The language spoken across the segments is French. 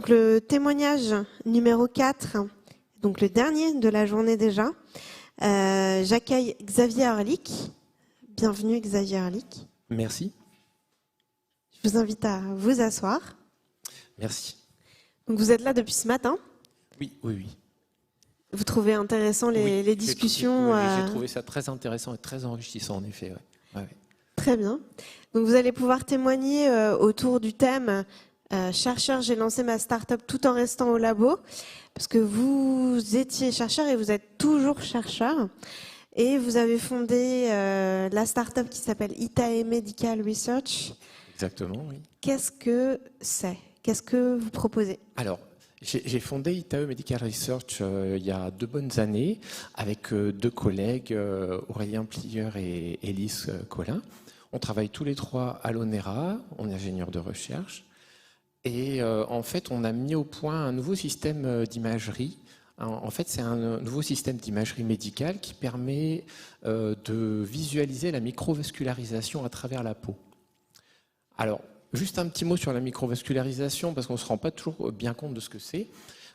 Donc le témoignage numéro 4, donc le dernier de la journée déjà. J'accueille Xavier Harlick. Bienvenue Xavier Harlick. Merci. Je vous invite à vous asseoir. Merci. Donc vous êtes là depuis ce matin. Oui. Vous trouvez intéressant les discussions J'ai trouvé ça très intéressant et très enrichissant en effet. Ouais. Très bien. Donc vous allez pouvoir témoigner autour du thème chercheur, j'ai lancé ma start-up tout en restant au labo, parce que vous étiez chercheur et vous êtes toujours chercheur. Et vous avez fondé la start-up qui s'appelle Itae Medical Research. Exactement, oui. Qu'est-ce que c'est? Qu'est-ce que vous proposez? Alors, j'ai fondé Itae Medical Research il y a 2 bonnes années avec 2 collègues, Aurélien Plieur et Élise Collin. On travaille tous les 3 à l'ONERA, on est ingénieur de recherche. Et en fait, on a mis au point un nouveau système d'imagerie. En fait, c'est un nouveau système d'imagerie médicale qui permet de visualiser la microvascularisation à travers la peau. Alors, juste un petit mot sur la microvascularisation, parce qu'on ne se rend pas toujours bien compte de ce que c'est.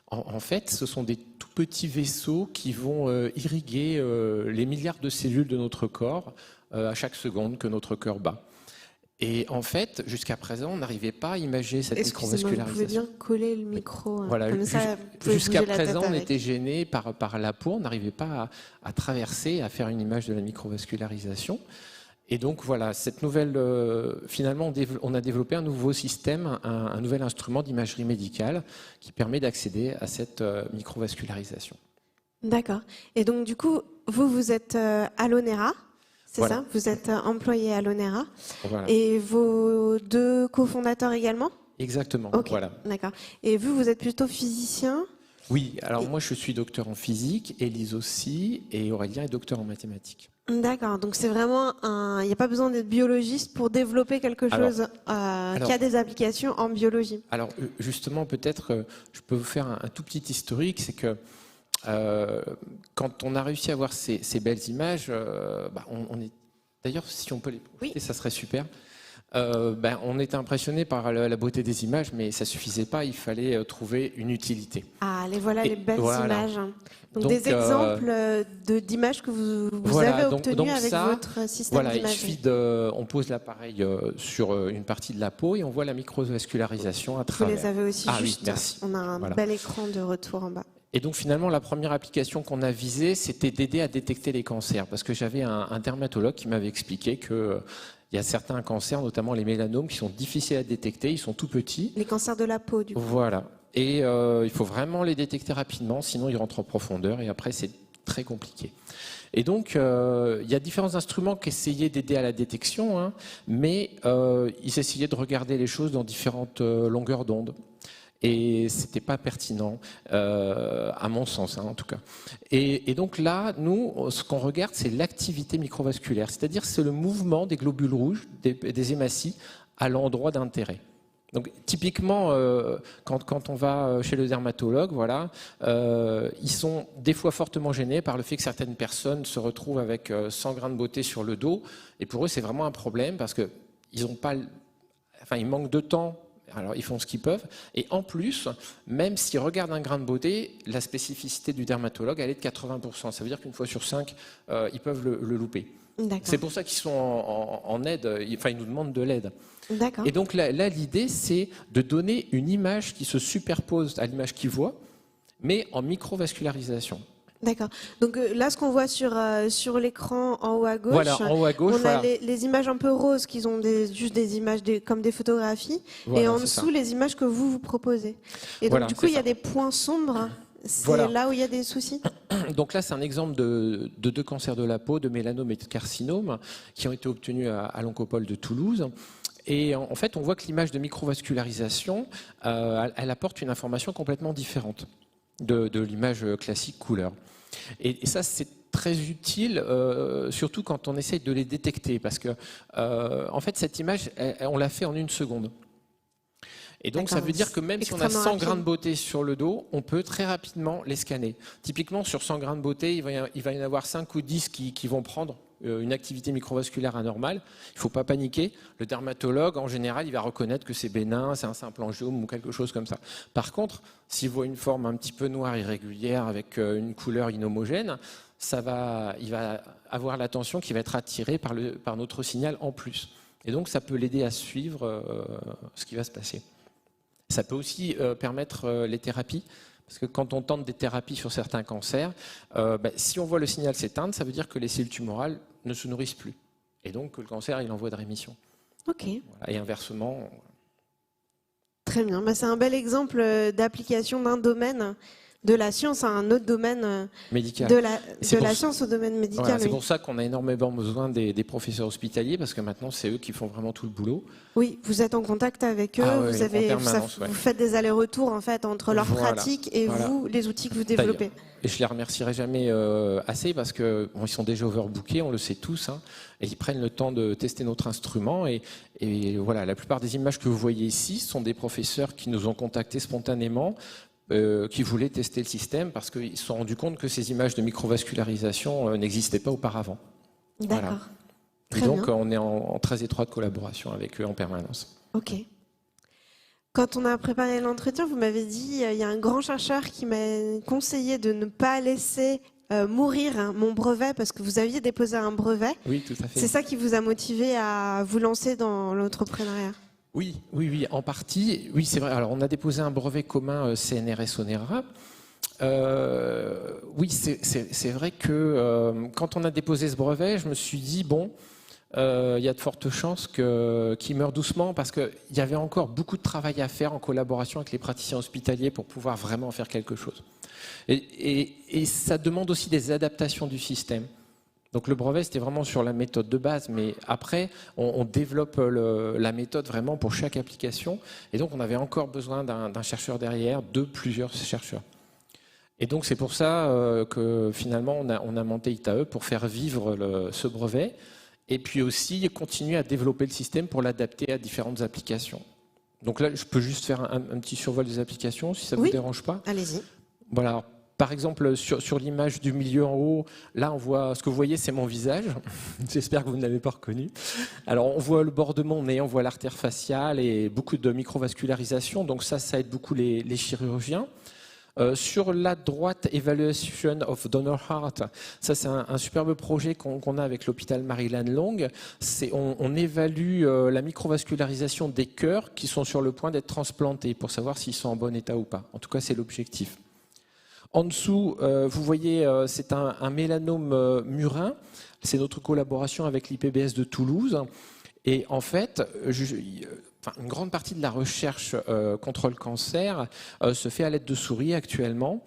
En fait, ce sont des tout petits vaisseaux qui vont irriguer les milliards de cellules de notre corps à chaque seconde que notre cœur bat. Et en fait, jusqu'à présent, on n'arrivait pas à imaginer cette microvascularisation. Vous pouvez bien coller le micro. Voilà, jusqu'à présent, on était gêné par la peau, on n'arrivait pas à traverser, à faire une image de la microvascularisation. Et donc voilà, cette nouvelle, finalement, on a développé un nouveau système, un nouvel instrument d'imagerie médicale qui permet d'accéder à cette microvascularisation. D'accord. Et donc du coup, vous êtes à l'ONERA, c'est voilà. ça? Vous êtes employé à l'ONERA. Voilà. Et vos 2 cofondateurs également? Exactement. Okay. Voilà. D'accord. Et vous êtes plutôt physicien? Oui. Alors moi, je suis docteur en physique, Élise aussi, et Aurélien est docteur en mathématiques. D'accord, donc c'est vraiment il n'y a pas besoin d'être biologiste pour développer quelque chose qui a des applications en biologie. Alors justement, peut-être, je peux vous faire un tout petit historique, c'est que quand on a réussi à voir ces belles images, on est, d'ailleurs, si on peut les projeter, ça serait super. On était impressionné par la beauté des images, mais ça suffisait pas, il fallait trouver une utilité. Ah, les belles images. Donc des exemples d'images que vous avez obtenues avec votre système d'imagerie. Il suffit on pose l'appareil sur une partie de la peau et on voit la microvascularisation à travers. Vous les avez aussi juste. Oui, merci. On a un bel écran de retour en bas. Et donc finalement, la première application qu'on a visée, c'était d'aider à détecter les cancers, parce que j'avais un dermatologue qui m'avait expliqué que il y a certains cancers, notamment les mélanomes, qui sont difficiles à détecter, ils sont tout petits. Les cancers de la peau, du coup. Voilà. Et il faut vraiment les détecter rapidement, sinon ils rentrent en profondeur et après c'est très compliqué. Et donc il y a différents instruments qui essayaient d'aider à la détection, mais ils essayaient de regarder les choses dans différentes longueurs d'onde. Et c'était pas pertinent, à mon sens, en tout cas. Et donc là, nous, ce qu'on regarde, c'est l'activité microvasculaire, c'est-à-dire c'est le mouvement des globules rouges, des hématies, à l'endroit d'intérêt. Donc typiquement, quand on va chez le dermatologue, voilà, ils sont des fois fortement gênés par le fait que certaines personnes se retrouvent avec 100 grains de beauté sur le dos, et pour eux, c'est vraiment un problème parce que ils manquent de temps. Alors, ils font ce qu'ils peuvent. Et en plus, même s'ils regardent un grain de beauté, la spécificité du dermatologue, elle est de 80%. Ça veut dire qu'une fois sur 5, ils peuvent le louper. C'est pour ça qu'ils sont en aide. Ils nous demandent de l'aide. Et donc là, l'idée, c'est de donner une image qui se superpose à l'image qu'ils voient, mais en microvascularisation. D'accord. Donc là, ce qu'on voit sur l'écran en haut à gauche, on a les images un peu roses qui sont juste des images comme des photographies, et en dessous les images que vous proposez. Et donc du coup, il y a des points sombres. C'est là où il y a des soucis. Donc là, c'est un exemple de 2 cancers de la peau, de mélanome et de carcinome, qui ont été obtenus à l'Oncopole de Toulouse. Et en fait, on voit que l'image de microvascularisation, elle apporte une information complètement différente de l'image classique couleur. Et ça, c'est très utile, surtout quand on essaye de les détecter, parce que en fait, cette image, on l'a fait en 1 seconde. Et donc, ça veut dire que même si on a 100 grains de beauté sur le dos, on peut très rapidement les scanner. Typiquement, sur 100 grains de beauté, il va y en avoir 5 ou 10 qui vont prendre une activité microvasculaire anormale, il ne faut pas paniquer. Le dermatologue, en général, il va reconnaître que c'est bénin, c'est un simple angiome ou quelque chose comme ça. Par contre, s'il voit une forme un petit peu noire, irrégulière, avec une couleur inhomogène, il va avoir l'attention qui va être attirée par notre signal en plus. Et donc, ça peut l'aider à suivre ce qui va se passer. Ça peut aussi permettre les thérapies. Parce que quand on tente des thérapies sur certains cancers, si on voit le signal s'éteindre, ça veut dire que les cellules tumorales ne se nourrissent plus. Et donc que le cancer il est en voie de rémission. Ok. Voilà. Et inversement. Très bien. C'est un bel exemple d'application d'un domaine de la science à un autre domaine médical. de la science au domaine médical. Voilà, c'est pour ça qu'on a énormément besoin des professeurs hospitaliers, parce que maintenant, c'est eux qui font vraiment tout le boulot. Oui, vous êtes en contact avec eux, vous faites des allers-retours en fait, entre leur pratique et vous, les outils que vous développez. Et je les remercierai jamais assez, parce qu'ils sont déjà overbookés, on le sait tous, hein, et ils prennent le temps de tester notre instrument. Et voilà, la plupart des images que vous voyez ici sont des professeurs qui nous ont contactés spontanément, qui voulaient tester le système parce qu'ils se sont rendus compte que ces images de microvascularisation n'existaient pas auparavant. D'accord. Voilà. Et donc, on est en très étroite collaboration avec eux en permanence. Ok. Quand on a préparé l'entretien, vous m'avez dit il y a un grand chercheur qui m'a conseillé de ne pas laisser mourir mon brevet parce que vous aviez déposé un brevet. Oui, tout à fait. C'est ça qui vous a motivé à vous lancer dans l'entrepreneuriat? Oui, en partie. Oui, c'est vrai. Alors, on a déposé un brevet commun CNRS-ONERA. Oui, c'est vrai que quand on a déposé ce brevet, je me suis dit, il y a de fortes chances qu'il meure doucement, parce qu'il y avait encore beaucoup de travail à faire en collaboration avec les praticiens hospitaliers pour pouvoir vraiment faire quelque chose. Et ça demande aussi des adaptations du système. Donc le brevet, c'était vraiment sur la méthode de base, mais après, on développe la méthode vraiment pour chaque application. Et donc, on avait encore besoin d'un chercheur derrière, de plusieurs chercheurs. Et donc, c'est pour ça que finalement, on a monté ITAE pour faire vivre ce brevet, et puis aussi continuer à développer le système pour l'adapter à différentes applications. Donc là, je peux juste faire un petit survol des applications, si ça ne vous dérange pas. Allez-y. Voilà. Par exemple, sur l'image du milieu en haut, là, on voit, ce que vous voyez, c'est mon visage. J'espère que vous ne l'avez pas reconnu. Alors, on voit le bord de mon nez, on voit l'artère faciale et beaucoup de microvascularisation. Donc ça aide beaucoup les chirurgiens. Sur la droite, Evaluation of Donor Heart, ça c'est un superbe projet qu'on a avec l'hôpital Maryland Long. On évalue la microvascularisation des cœurs qui sont sur le point d'être transplantés pour savoir s'ils sont en bon état ou pas. En tout cas, c'est l'objectif. En dessous, vous voyez, c'est un mélanome murin. C'est notre collaboration avec l'IPBS de Toulouse. Et en fait, une grande partie de la recherche contre le cancer se fait à l'aide de souris actuellement.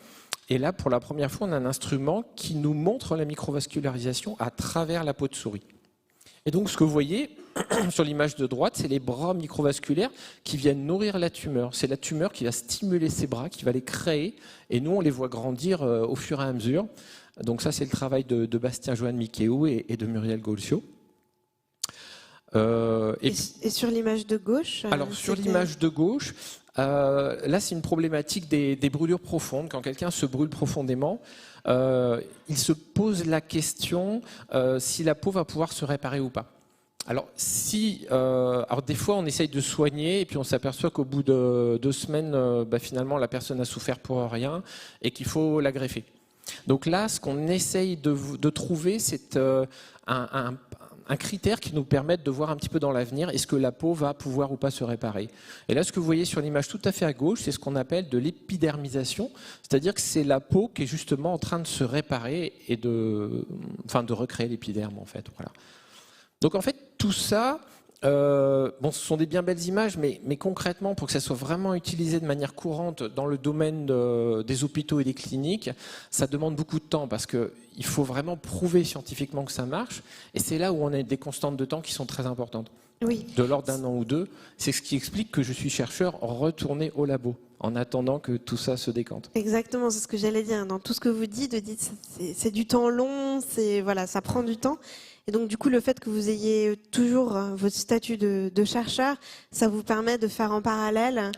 Et là, pour la première fois, on a un instrument qui nous montre la microvascularisation à travers la peau de souris. Et donc, ce que vous voyez sur l'image de droite, c'est les bras microvasculaires qui viennent nourrir la tumeur. C'est la tumeur qui va stimuler ces bras, qui va les créer. Et nous, on les voit grandir au fur et à mesure. Donc ça, c'est le travail de Bastien-Joanne Miquéou et de Muriel Golcio. Et sur l'image de gauche Alors, sur l'image de gauche, là, c'est une problématique des brûlures profondes. Quand quelqu'un se brûle profondément, il se pose la question si la peau va pouvoir se réparer ou pas. Alors, des fois, on essaye de soigner et puis on s'aperçoit qu'au bout de 2 semaines, finalement, la personne a souffert pour rien et qu'il faut la greffer. Donc là, ce qu'on essaye de trouver, c'est un critère qui nous permette de voir un petit peu dans l'avenir, est-ce que la peau va pouvoir ou pas se réparer. Et là, ce que vous voyez sur l'image tout à fait à gauche, c'est ce qu'on appelle de l'épidermisation, c'est-à-dire que c'est la peau qui est justement en train de se réparer et de recréer l'épiderme, en fait. Voilà. Donc en fait, tout ça, ce sont des bien belles images, mais concrètement, pour que ça soit vraiment utilisé de manière courante dans le domaine des hôpitaux et des cliniques, ça demande beaucoup de temps parce qu'il faut vraiment prouver scientifiquement que ça marche. Et c'est là où on a des constantes de temps qui sont très importantes. Oui. De l'ordre d'1 an ou 2. C'est ce qui explique que je suis chercheur retourné au labo, en attendant que tout ça se décante. Exactement, c'est ce que j'allais dire. Dans tout ce que vous dites, c'est du temps long, ça prend du temps. Et donc, du coup, le fait que vous ayez toujours votre statut de chercheur, ça vous permet de faire en parallèle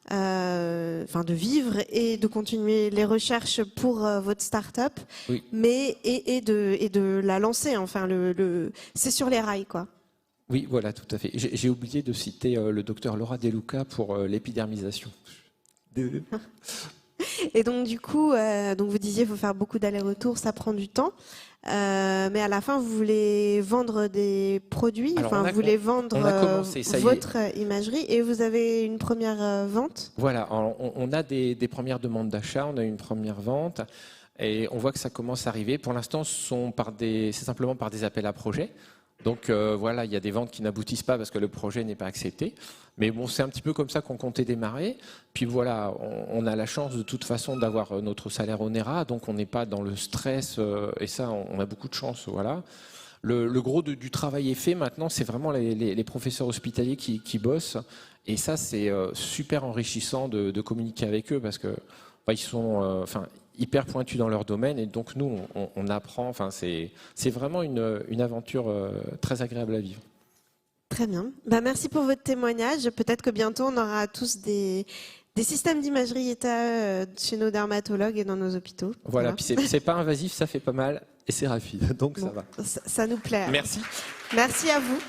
de vivre et de continuer les recherches pour votre start-up, Oui. mais et de la lancer. Enfin, c'est sur les rails, quoi. Oui, voilà, tout à fait. J'ai oublié de citer le docteur Laura De Luca pour l'épidermisation. Et donc du coup, donc vous disiez, il faut faire beaucoup d'allers-retours, ça prend du temps. Mais à la fin, vous voulez vendre des produits, Alors, vous voulez vendre on a commencé, ça y est. votre imagerie, et vous avez une première vente. Voilà, on a des premières demandes d'achat, on a une première vente, et on voit que ça commence à arriver. Pour l'instant, c'est simplement par des appels à projets. Donc voilà, il y a des ventes qui n'aboutissent pas parce que le projet n'est pas accepté. Mais bon, c'est un petit peu comme ça qu'on comptait démarrer. Puis voilà, on a la chance de toute façon d'avoir notre salaire onéreux, donc on n'est pas dans le stress, et ça, on a beaucoup de chance. Voilà. Le gros du travail est fait maintenant, c'est vraiment les professeurs hospitaliers qui bossent. Et ça, c'est super enrichissant de communiquer avec eux parce que ils sont hyper pointus dans leur domaine. Et donc nous, on apprend. C'est vraiment une aventure très agréable à vivre. Très bien. Merci pour votre témoignage. Peut-être que bientôt, on aura tous des systèmes d'imagerie ETA chez nos dermatologues et dans nos hôpitaux. Voilà. Puis c'est pas invasif, ça fait pas mal et c'est rapide. Donc ça va. Ça nous plaît. Merci. Merci à vous.